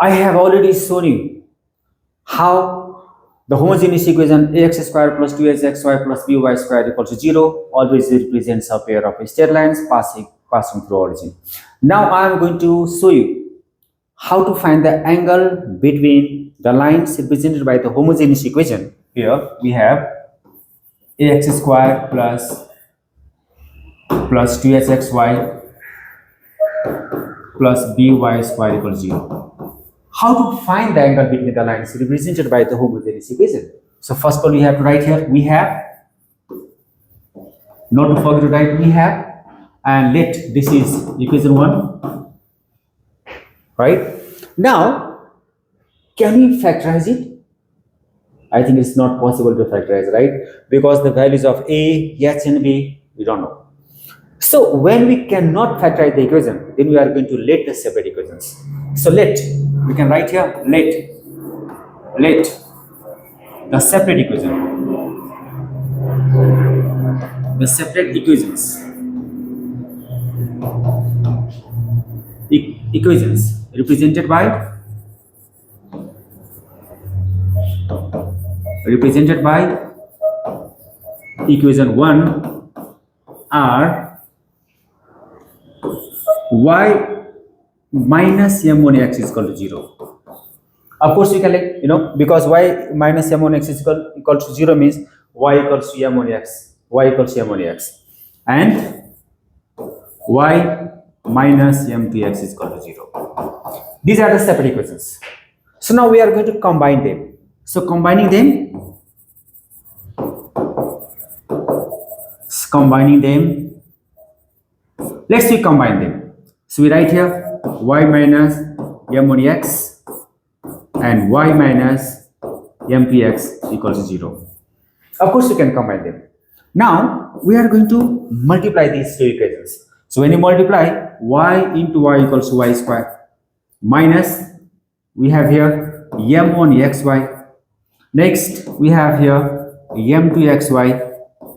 I have already shown you how the homogeneous equation ax square plus 2xy plus by square equals to 0 always represents a pair of straight lines passing through origin. Now I am going to show you how to find the angle between the lines represented by the homogeneous equation. Here we have ax square plus 2xy plus by square equals 0. How to find the angle between the lines represented by the homogeneous equation? So first of all, we have to write here, we have, not to forget to write we have, and let this is equation 1, right? Now, can we factorize it? I think it's not possible to factorize, right? Because the values of a, h and b, we don't know. So when we cannot factorize the equation, then we are going to let the separate equations. So let, we can write here, let the separate equation, the separate equations, equations represented by equation 1 are y minus m1x is equal to 0. Of course, you can let, because y minus m1x is equal to 0 means y equals to m1x, and y minus m2x is equal to 0. These are the separate equations. So now we are going to combine them. So combining them, let's see combine them. So we write here y minus m1x and y minus m2x equals to 0. Of course, you can combine them. Now we are going to multiply these two equations. So when you multiply y into y equals to y square minus, we have here m1xy. Next we have here m2xy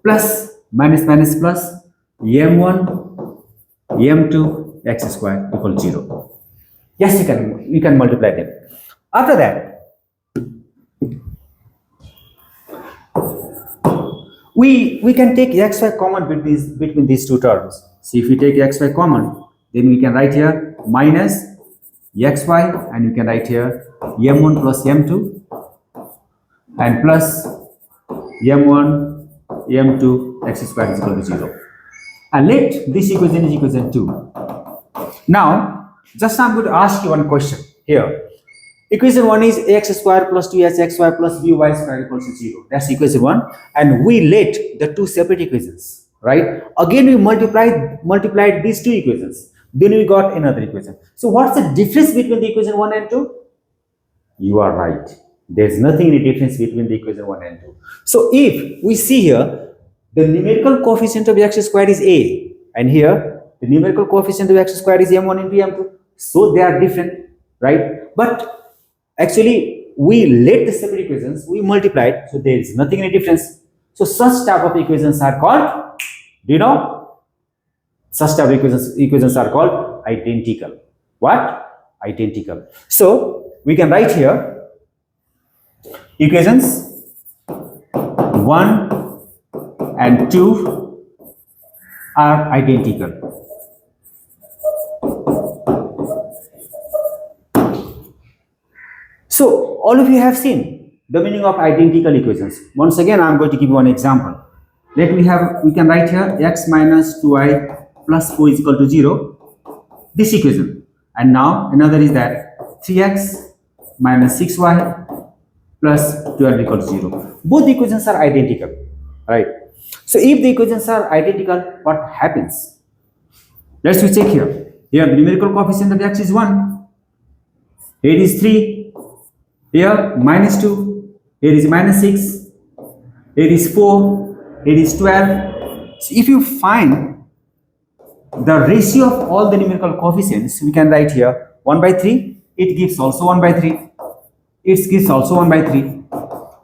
plus minus plus m1 m2 x square equal to 0. Yes, you can multiply them. After that, we can take xy common between these two terms. So if we take xy common, then we can write here minus xy, and you can write here m1 plus m2 and plus m1 m2 x square is equal to 0. And let this equation is equation 2. Now, just I'm going to ask you one question here. Equation 1 is ax square plus 2xy plus by square equals to 0. That's equation 1. And we let the two separate equations, right? Again, we multiplied these two equations. Then we got another equation. So what's the difference between the equation 1 and 2? You are right. There's nothing in the difference between the equation 1 and 2. So if we see here, the numerical coefficient of x square is a, and here the numerical coefficient of x square is m1 into m2. So they are different, right? But actually, we let the separate equations, we multiplied, so there is nothing in the difference. So such type of equations are called, do you know? Such type of equations are called identical. What? Identical. So we can write here equations 1 and 2 are identical. So all of you have seen the meaning of identical equations. Once again, I am going to give you one example. We can write here x minus 2y plus 4 is equal to 0. This equation. And now another is that 3x minus 6y plus 12 equals 0. Both equations are identical, right? So if the equations are identical, what happens? Let's check here. Here the numerical coefficient of x is 1. Here is 3. Here minus 2. Here is minus 6. Here is 4. Here is 12. So if you find the ratio of all the numerical coefficients, we can write here 1 by 3. It gives also 1 by 3. It gives also 1 by 3.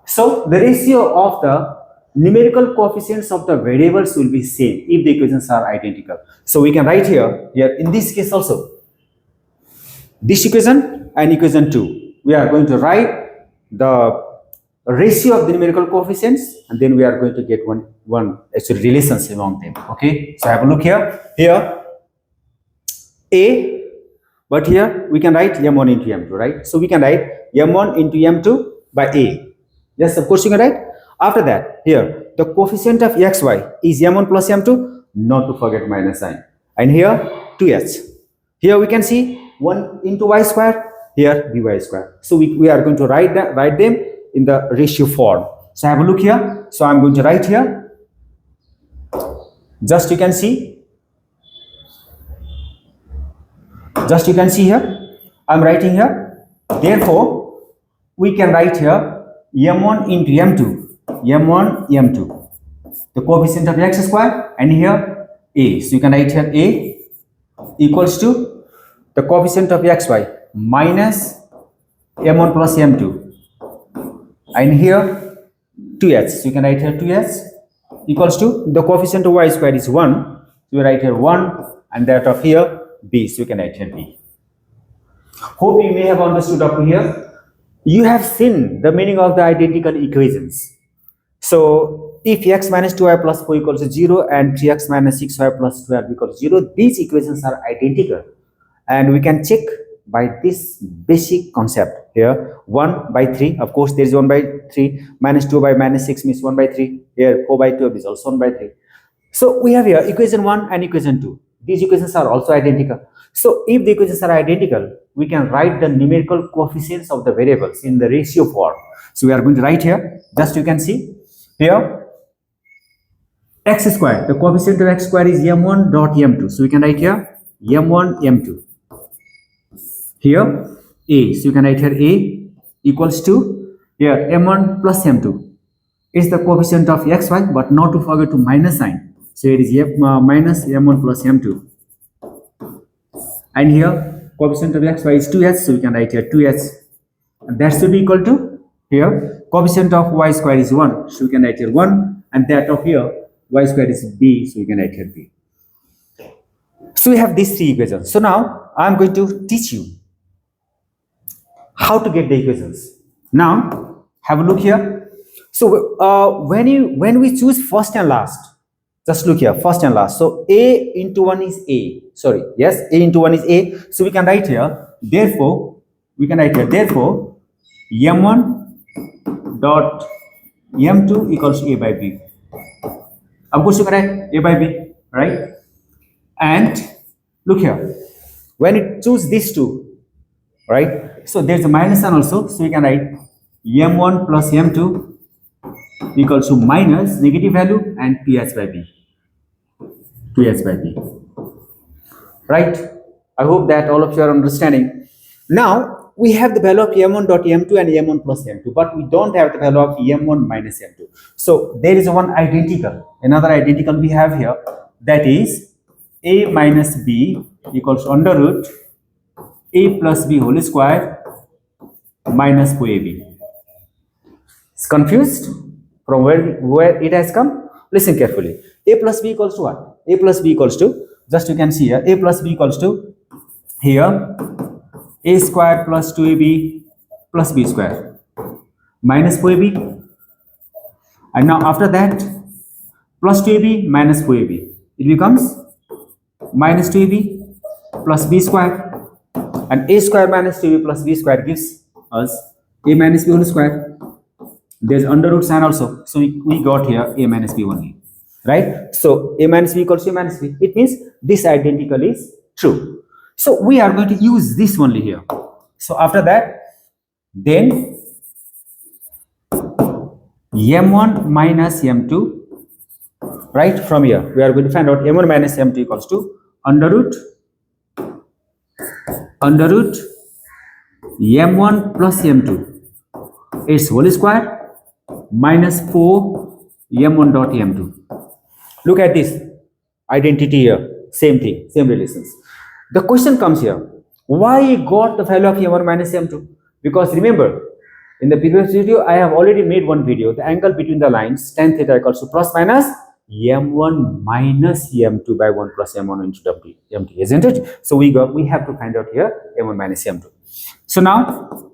So the ratio of the numerical coefficients of the variables will be same if the equations are identical. So we can write here in this case also, this equation and equation 2. We are going to write the ratio of the numerical coefficients, and then we are going to get one actually relationship among them. Okay, so have a look here. Here a, but here we can write m1 into m2, right? So we can write m1 into m2 by a. Yes, of course you can write. After that, here the coefficient of xy is m1 plus m2, not to forget minus sign, and here 2h. Here we can see 1 into y square, here by square. So we are going to write them in the ratio form. So have a look here. So I'm going to write here. Just you can see here, I'm writing here. Therefore, we can write here m1 into m2, the coefficient of x square, and here a. So you can write here a equals to the coefficient of xy minus m1 plus m2, and here 2h. So you can write here 2h equals to the coefficient of y square is 1. So you write here 1, and that of here b. So you can write here b. Hope you may have understood up to here. You have seen the meaning of the identical equations. So if x minus 2y plus 4 equals to 0 and 3x minus 6y plus 12 equals 0, these equations are identical, and we can check by this basic concept here. 1 by 3, of course there is 1 by 3, minus 2 by minus 6 means 1 by 3, here 4 by 12 is also 1 by 3. So we have here equation 1 and equation 2. These equations are also identical. So if the equations are identical, we can write the numerical coefficients of the variables in the ratio form. So we are going to write here, just you can see here, x square, the coefficient of x square is m1 dot m2. So we can write here m1 m2. Here a, so you can write here a equals to here m1 plus m2 is the coefficient of xy, but not to forget to minus sign. So it is minus m1 plus m2, and here coefficient of xy is 2h, so we can write here 2h, and that should be equal to here coefficient of y square is 1, so we can write here 1, and that of here y square is b, so we can write here b. So we have these three equations. So now I am going to teach you how to get the equations. Now have a look here. So when we choose first and last, just look here, first and last. So a into 1 is a. Sorry, yes, a into 1 is a. So we can write here, therefore, m1 dot m2 equals to a by b. Of course, you can write a by b, right? And look here, when it choose these two, right? So there's a minus sign also. So we can write m1 plus m2 equals to minus negative value and 2h by b. 2h by b. Right? I hope that all of you are understanding. Now we have the value of m1 dot m2 and m1 plus m2, but we don't have the value of m1 minus m2. So there is one identical. Another identical we have here, that is a minus b equals to under root a plus b whole square minus 4ab. It's confused from where it has come? Listen carefully. A plus b equals to what? A plus b equals to, just you can see here, a plus b equals to here a square plus 2ab plus b square minus 4ab, and now after that plus 2ab minus 4ab, it becomes minus 2ab plus b square, and a square minus 2ab plus b square gives us a minus b whole square. There's under root sign also, so we got here a minus b only, right? So a minus b equals to a minus b. It means this identical is true. So we are going to use this only here. So after that, then m1 minus m2, right? From here we are going to find out m1 minus m2 equals to under root m1 plus m2 its whole square minus 4 m1 dot m2. Look at this identity here, same thing, same relations. The question comes here, why got the value of m1 minus m2? Because remember, in the previous video I have already made one video, the angle between the lines tan theta equals to plus minus m1 minus m2 by 1 plus m1 into mt, isn't it? So we have to find out here m1 minus m2. So now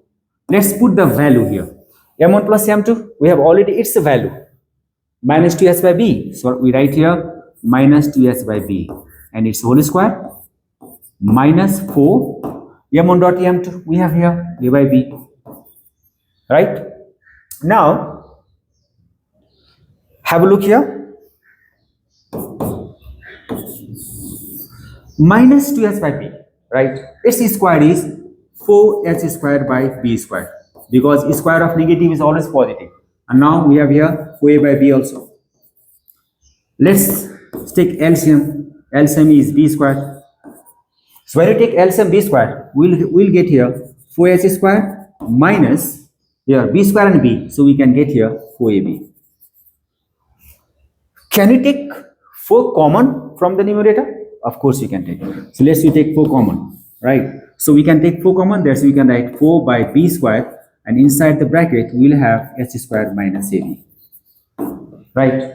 let's put the value here. m1 plus m2, we have already its value minus 2h by b. So we write here minus 2h by b and its whole square minus 4 m1 dot m2 we have here a by b, right? Now have a look here. Minus 2h by b, right? Its square is 4h squared by b squared, because square of negative is always positive. And now we have here 4a by b also. Let's take LCM. LCM is b squared. So when you take LCM b squared, we'll get here 4h squared minus here b square and b. So we can get here 4ab. Can you take 4 common from the numerator? Of course you can take. So let's take 4 common, right? So we can take 4 common there. So we can write 4 by b squared, and inside the bracket we'll have h squared minus ab, right?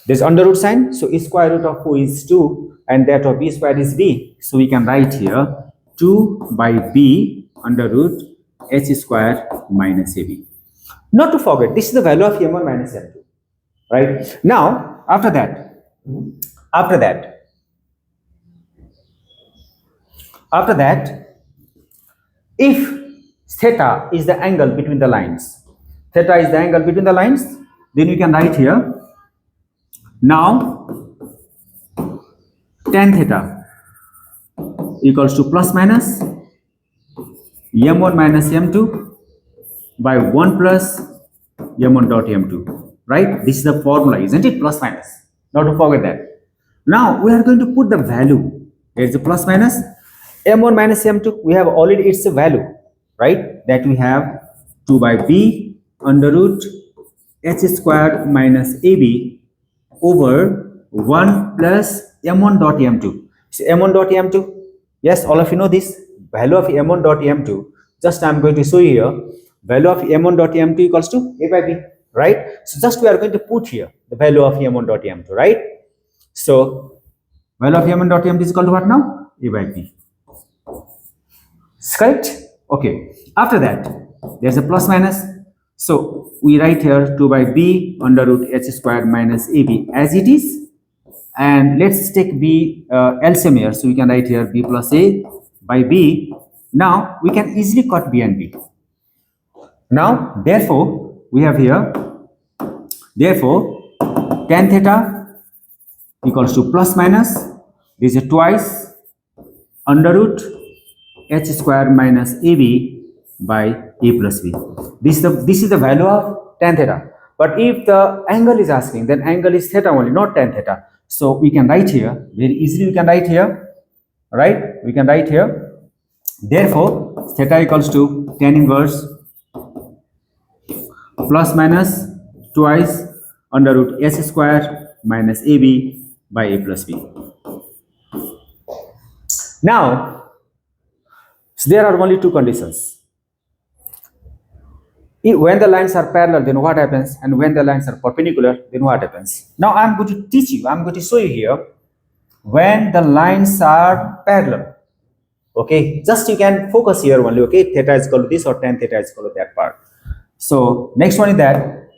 There's under root sign, so square root of 4 is 2 and that of b squared is b. So we can write here 2 by b under root h squared minus ab. Not to forget, this is the value of m1 minus m2, right? Now after that, if theta is the angle between the lines, then you can write here, now tan theta equals to plus minus m1 minus m2 by 1 plus m1 dot m2, right? This is the formula, isn't it? Plus minus, not to forget that. Now we are going to put the value. There's a plus minus m1 minus m2, we have already its value, right? That we have 2 by b under root h squared minus ab over 1 plus m1 dot m2. So m1 dot m2, yes, all of you know this value of m1 dot m2. Just I'm going to show you here, value of m1 dot m2 equals to a by b, right? So just we are going to put here the value of m1 dot m2, right? So value of m1 dot m2 is equal to what now? A by b. Correct? Okay. After that, there's a plus minus. So we write here 2 by b under root h squared minus ab as it is. And let's take b LCM here. So we can write here b plus a by b. Now we can easily cut b and b. Now therefore we have here, tan theta equals to plus minus, this is twice under root h squared minus ab by a plus b. This is the value of tan theta. But if the angle is asking, then angle is theta only, not tan theta. So we can write here, very easily we can write here, right? We can write here, therefore theta equals to tan inverse plus minus twice under root s squared minus ab by a plus b. Now so there are only 2 conditions. When the lines are parallel, then what happens? And when the lines are perpendicular, then what happens? Now I'm going to teach you, I'm going to show you here when the lines are parallel. Okay, just you can focus here only. Okay, theta is equal to this or tan theta is equal to that part. So next one is that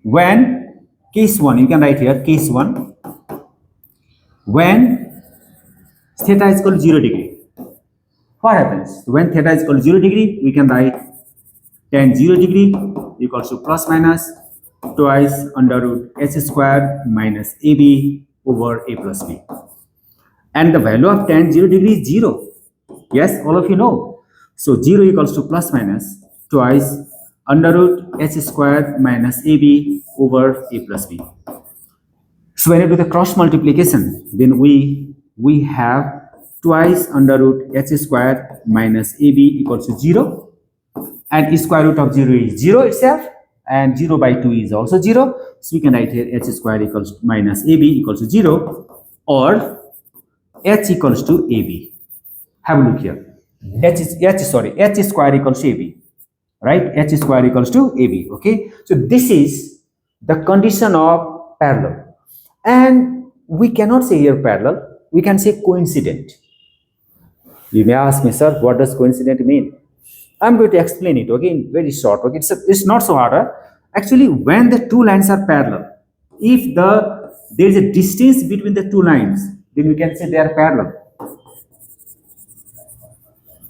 when case 1, you can write here case 1, when theta is equal to 0 degree. What happens? When theta is equal to 0 degree, we can write tan 0 degree equals to plus minus twice under root h squared minus ab over a plus b. And the value of tan 0 degree is 0. Yes, all of you know. So 0 equals to plus minus twice under root h squared minus ab over a plus b. So when you do the cross multiplication, then we have twice under root h squared minus ab equals to 0, and square root of 0 is 0 itself, and 0 by 2 is also 0. So we can write here h squared equals minus ab equals to 0, or h equals to ab. Have a look here. H square equals to ab, right? H square equals to ab. Okay, so this is the condition of parallel. And we cannot say here parallel, we can say coincident. You may ask me, sir, what does coincident mean? I'm going to explain it, okay, in very short. Okay, it's not so hard. Actually, when the two lines are parallel, if there is a distance between the two lines, then we can say they are parallel,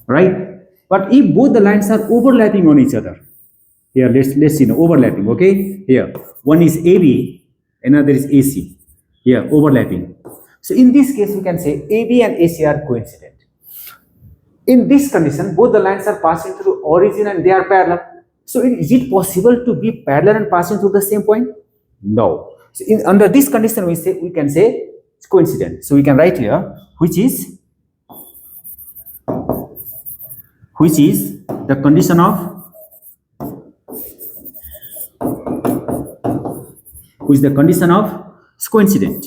right? But if both the lines are overlapping on each other, here let's see, overlapping. Okay, here one is AB, another is AC. Here overlapping. So in this case, we can say AB and AC are coincident. In this condition, both the lines are passing through origin and they are parallel. So is it possible to be parallel and passing through the same point? No. So under this condition, we can say it's coincident. So we can write here which is the condition of coincident.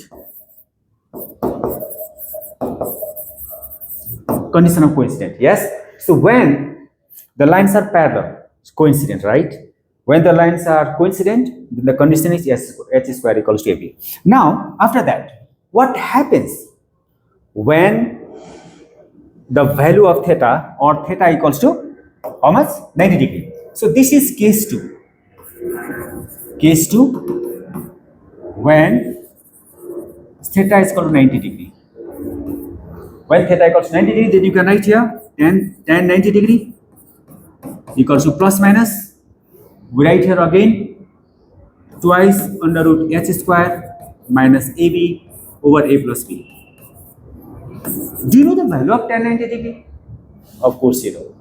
Condition of coincident. Yes. So when the lines are parallel, it's coincident, right? When the lines are coincident, then the condition is h square equals to AB. Now, after that, what happens when the value of theta or theta equals to how much? 90 degree. So this is case 2. Case 2, when theta is equal to 90 degree. When theta equals 90 degree, then you can write here tan 90 degree equals to plus minus. We write here again twice under root h square minus AB over A plus B. Do you know the value of tan 90 degree? Of course you know.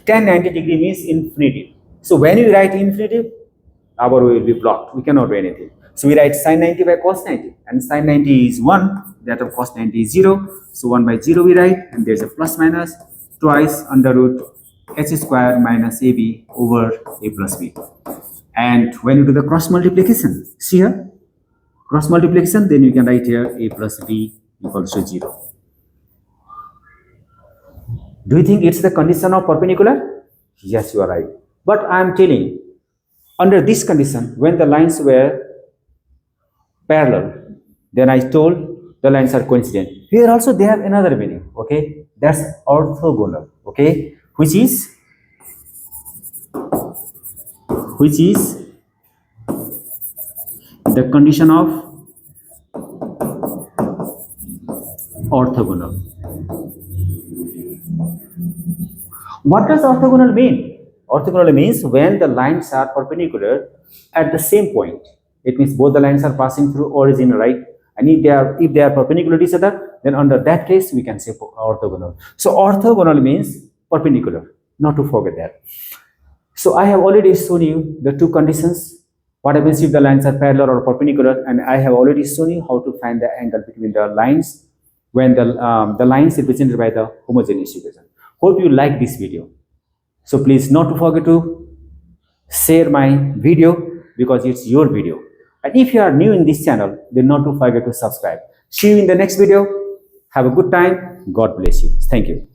Tan 90 degree means infinity. So when you write infinity, our way will be blocked. We cannot do anything. So we write sin 90 by cos 90, and sin 90 is 1, that of cos 90 is 0. So 1 by 0 we write, and there's a plus minus twice under root h square minus AB over A plus B. And when you do the cross multiplication, see here, cross multiplication, then you can write here A plus B equals to 0. Do you think it's the condition of perpendicular? Yes, you are right. But I am telling, under this condition, when the lines were parallel, then I told the lines are coincident. Here also they have another meaning, okay? That's orthogonal, okay? Which is the condition of orthogonal. What does orthogonal mean? Orthogonal means when the lines are perpendicular at the same point. It means both the lines are passing through origin, right? And if they are perpendicular to each other, then under that case we can say orthogonal. So orthogonal means perpendicular, not to forget that. So I have already shown you the two conditions. What happens if the lines are parallel or perpendicular, and I have already shown you how to find the angle between the lines when the lines represented by the homogeneous equation. Hope you like this video. So please not to forget to share my video because it's your video. And if you are new in this channel, then not to forget to subscribe. See you in the next video. Have a good time. God bless you. Thank you.